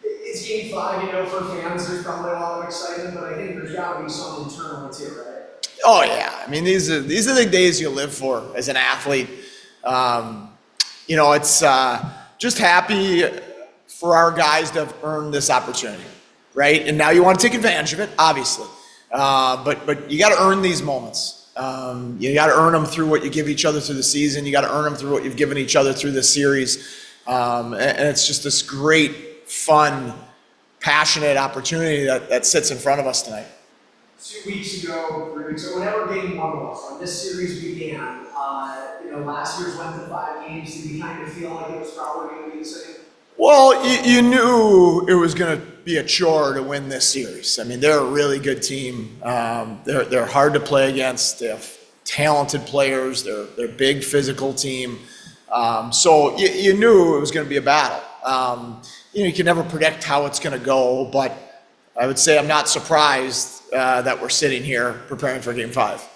It's game five, for fans, there's probably a lot of excitement, but I think there's got to be some internal too, right? Oh yeah, I mean these are the days you live for as an athlete. It's just happy for our guys to have earned this opportunity, right? And now you want to take advantage of it, obviously, but you got to earn these moments. You got to earn them through what you give each other through the season. You got to earn them through what you've given each other through this series, and it's just this great, fun, passionate opportunity that sits in front of us tonight. 2 weeks ago, 3 weeks ago, whenever game one was, when this series began, last year's went to 5 games. Did you kind of feel like it was probably going to be the same? Well, you knew it was going to be a chore to win this series. I mean, they're a really good team. They're hard to play against. They have talented players. They're a big physical team. So you knew it was going to be a battle. You can never predict how it's going to go, but I would say I'm not surprised that we're sitting here preparing for Game 5.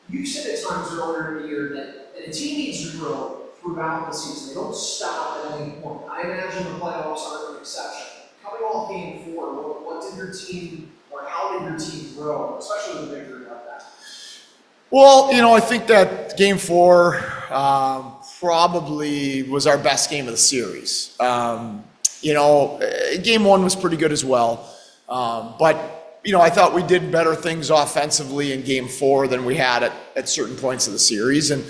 You said at times earlier in the year that a team needs to grow throughout the season. They don't stop at any point. I imagine the playoffs are an exception. Coming off Game 4, what did your team, or how did your team grow, especially with a victory like that? Well, I think that Game 4 probably was our best game of the series. Game 1 was pretty good as well. But I thought we did better things offensively in Game 4 than we had at certain points of the series. And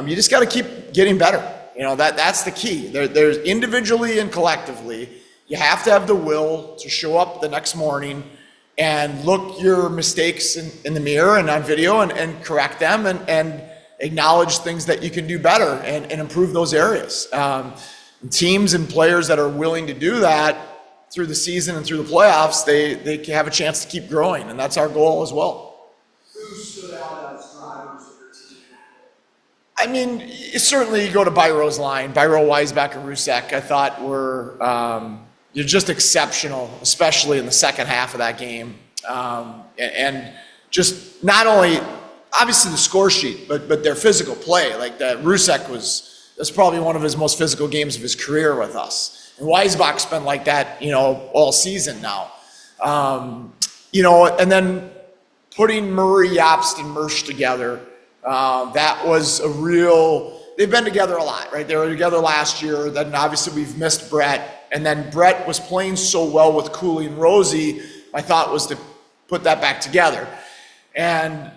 you just got to keep getting better. That's the key. There's individually and collectively, you have to have the will to show up the next morning and look your mistakes in the mirror and on video and correct them and acknowledge things that you can do better and improve those areas. Teams and players that are willing to do that through the season and through the playoffs, they can have a chance to keep growing, and that's our goal as well. Who stood out as drivers of your team? I mean, certainly you go to Byro's line. Byro, Weisbach, and Rusek, I thought were you're just exceptional, especially in the second half of that game. And just not only, obviously the score sheet, but their physical play. Like that Rusek that's probably one of his most physical games of his career with us. And Weisbach's been like that, all season now. And then putting Murray, Yobst, and Mersch together, that was they've been together a lot, right? They were together last year. Then obviously we've missed Brett. And then Brett was playing so well with Cooley and Rosie, my thought was to put that back together. And,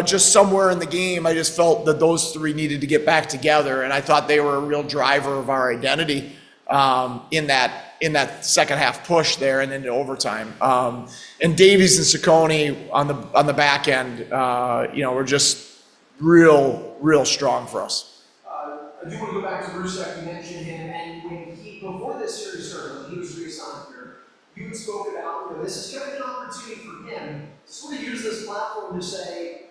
just somewhere in the game, I just felt that those three needed to get back together. And I thought they were a real driver of our identity in that second half push there and into overtime. And Davies and Ciccone on the back end, were just real strong for us. I do want to go back to Rusek. You mentioned him, and before this series started, when he was re-signed here, you had spoken about, this is kind of an opportunity for him to sort of use this platform to say,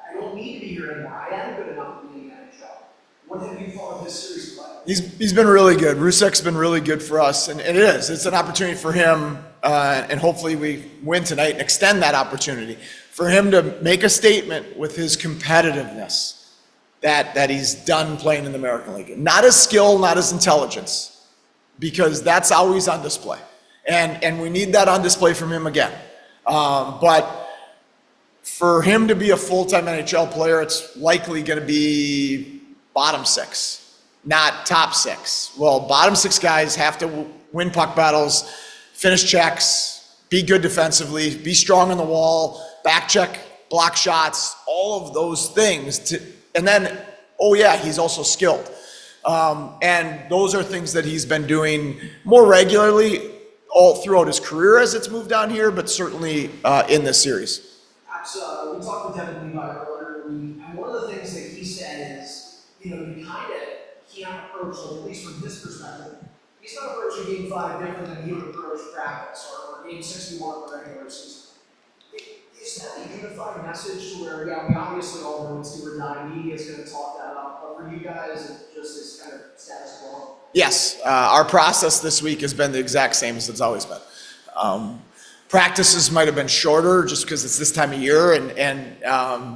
I don't need to be here anymore. I am good enough to be in the NHL. What have you thought of this series play? He's been really good. Rusek's been really good for us, and it's an opportunity for him, and hopefully we win tonight and extend that opportunity for him to make a statement with his competitiveness that he's done playing in the American League. Not his skill, not his intelligence, because that's always on display, and we need that on display from him again. But for him to be a full-time NHL player, it's likely going to be bottom 6, not top 6. Well, bottom 6 guys have to win puck battles, finish checks, be good defensively, be strong on the wall, back check, block shots, all of those things. And then, he's also skilled. And those are things that he's been doing more regularly all throughout his career as it's moved down here, but certainly in this series. We talked with Devin Levi earlier, and one of the things that he said is, you kind of can't approach, at least from his perspective, he's not approaching Game 5 different than he would approach practice or Game 61 of the regular season. Is that a unified message to where, we obviously all know it's do or die, media is going to talk that up, but for you guys, it just is kind of status quo? Yes, our process this week has been the exact same as it's always been. Practices might have been shorter just because it's this time of year,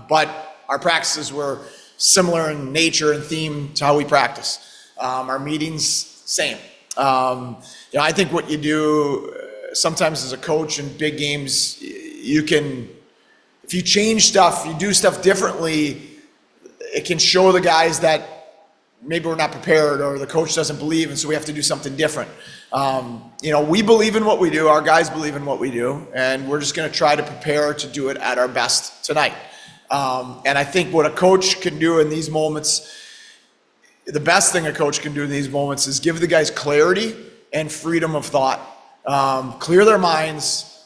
but our practices were similar in nature and theme to how we practice. Our meetings, same. You know, I think what you do sometimes as a coach in big games, you can, if you change stuff, you do stuff differently, it can show the guys that maybe we're not prepared or the coach doesn't believe, and so we have to do something different. You know, we believe in what we do, our guys believe in what we do, and we're just going to try to prepare to do it at our best tonight. And I think what a coach can do in these moments, the best thing a coach can do in these moments is give the guys clarity and freedom of thought. Clear their minds,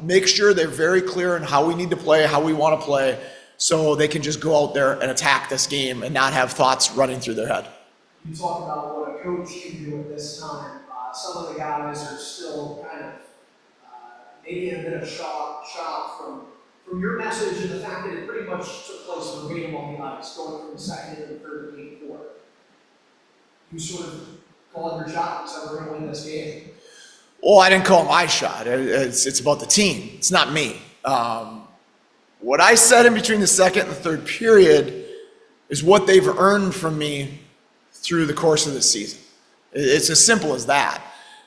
make sure they're very clear on how we need to play, how we want to play, so they can just go out there and attack this game and not have thoughts running through their head. You talk about what a coach can do at this time. Some of the guys are still kind of maybe in a bit of shock from your message and the fact that it pretty much took place verbatim on the ice, going from the second to the third to game four. You sort of called your shot and said we're going to win this game. Well, I didn't call my shot. It's about the team. It's not me. What I said in between the second and the third period is what they've earned from me through the course of the season. It's as simple as that.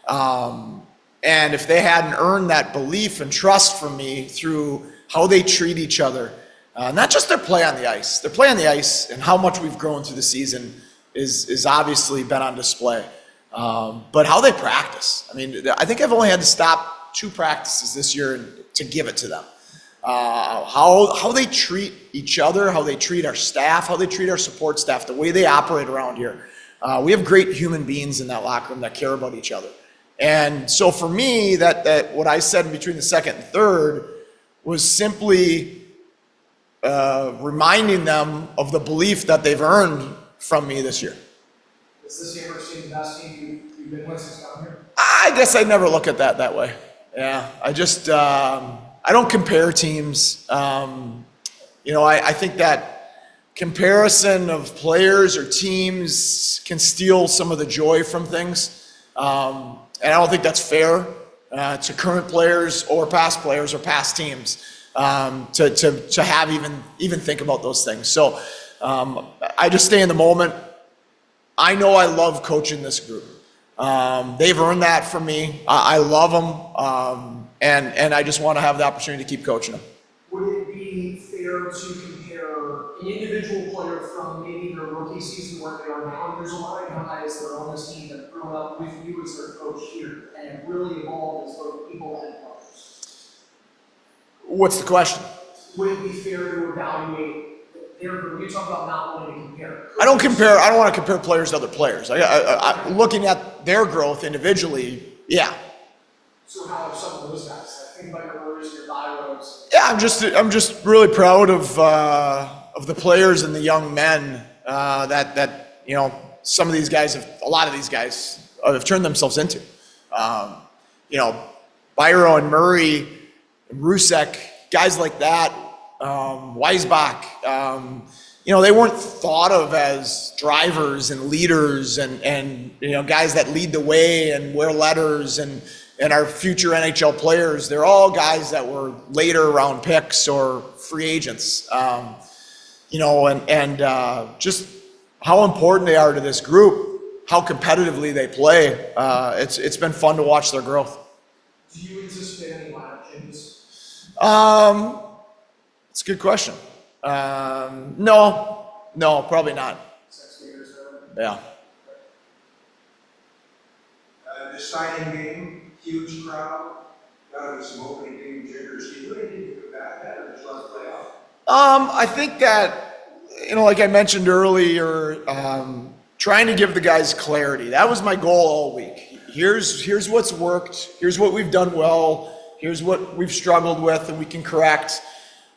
And if they hadn't earned that belief and trust from me through how they treat each other, not just their play on the ice. Their play on the ice and how much we've grown through the season is obviously been on display. But how they practice. I mean, I think I've only had to stop 2 practices this year to give it to them. How they treat each other, how they treat our staff, how they treat our support staff, the way they operate around here. We have great human beings in that locker room that care about each other. And so for me, that what I said in between the second and third was simply reminding them of the belief that they've earned from me this year. Is this Amherst team the best team you've been with since coming here? I guess I never look at that way. Yeah, I just I don't compare teams. You know, I think that comparison of players or teams can steal some of the joy from things. And I don't think that's fair to current players or past teams to have even think about those things. So I just stay in the moment. I know I love coaching this group. They've earned that from me. I love them, and I just want to have the opportunity to keep coaching them. Would it be fair to compare an individual player from maybe their rookie season where they are now? There's a lot of guys that are on this team that have grown up with you as their coach here and have really evolved as both people and players. What's the question? Would it be fair to evaluate their group? You talk about not wanting to compare. I don't want to compare players to other players. I looking at their growth individually, yeah. So how are some of those guys? Like, think about your Rose, your Byros. Yeah, I'm just really proud of the players and the young men that you know, a lot of these guys have turned themselves into. You know, Byro and Murray, and Rusek, guys like that, Weisbach, you know, they weren't thought of as drivers and leaders and you know, guys that lead the way and wear letters and our future NHL players. They're all guys that were later round picks or free agents. You know, and just how important they are to this group, how competitively they play. It's been fun to watch their growth. Do you anticipate any lineup changes? It's a good question. No, probably not. 6 meters over. Yeah. The signing game, huge crowd, gotta be some opening game jitters. Do you really need to combat that or just let it play out? I think that, you know, like I mentioned earlier, trying to give the guys clarity. That was my goal all week. Here's what's worked. Here's what we've done well. Here's what we've struggled with and we can correct.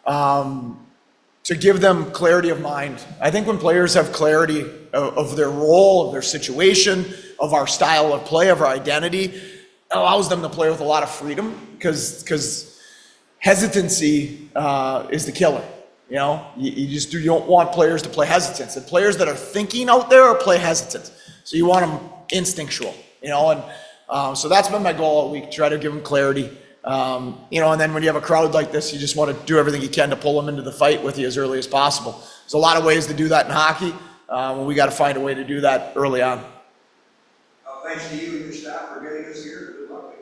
To give them clarity of mind. I think when players have clarity of their role, of their situation, of our style of play, of our identity, it allows them to play with a lot of freedom because hesitancy is the killer. You know, you don't want players to play hesitant. The players that are thinking out there are play hesitant. So you want them instinctual, you know, and so that's been my goal all week, try to give them clarity. You know, and then when you have a crowd like this, you just want to do everything you can to pull them into the fight with you as early as possible. There's a lot of ways to do that in hockey. We got to find a way to do that early on. Thanks to you and your staff for getting us here. Good luck.